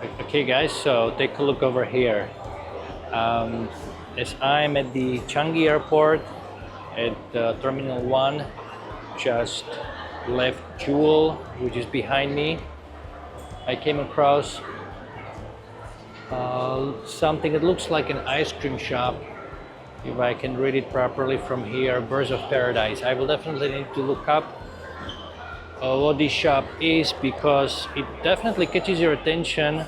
Okay guys, so take a look over here. As I'm at the Changi Airport at Terminal 1, just left Jewel, which is behind me. I came across something that looks like an ice cream shop. If I can read it properly from here, Birds of Paradise. I will definitely need to look up what this shop is, because it definitely catches your attention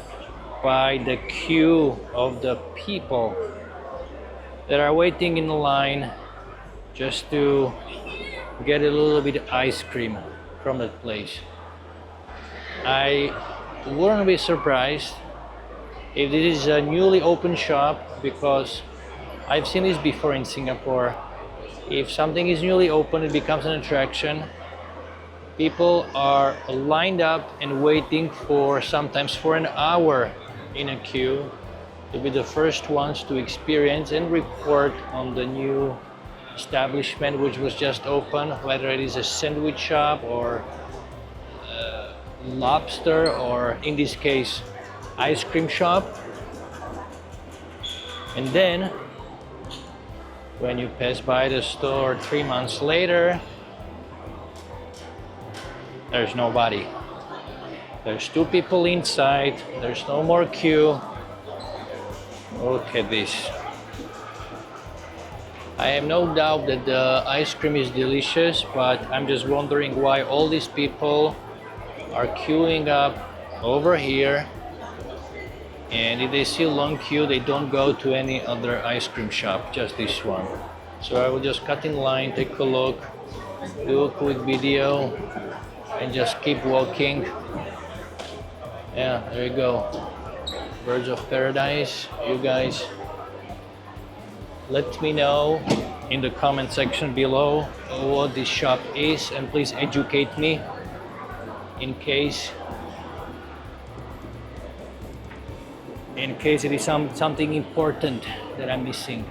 by the queue of the people that are waiting in line just to get a little bit of ice cream from that place. I wouldn't be surprised if this is a newly opened shop, because I've seen this before in Singapore. If something is newly opened, it becomes an attraction. People are lined up and waiting for sometimes for an hour in a queue to be the first ones to experience and report on the new establishment which was just opened, whether it is a sandwich shop or lobster, or in this case ice cream shop. And then when you pass by the store 3 months later, there's nobody. There's 2 people inside. There's no more queue. Look at this. I have no doubt that the ice cream is delicious, but I'm just wondering why all these people are queuing up over here, and if they see a long queue, they don't go to any other ice cream shop, just this one. So I will just cut in line, take a look, do a quick video, and just keep walking. Yeah, there you go. Birds of Paradise. You guys, let me know in the comment section below what this shop is, and please educate me in case it is something important that I'm missing.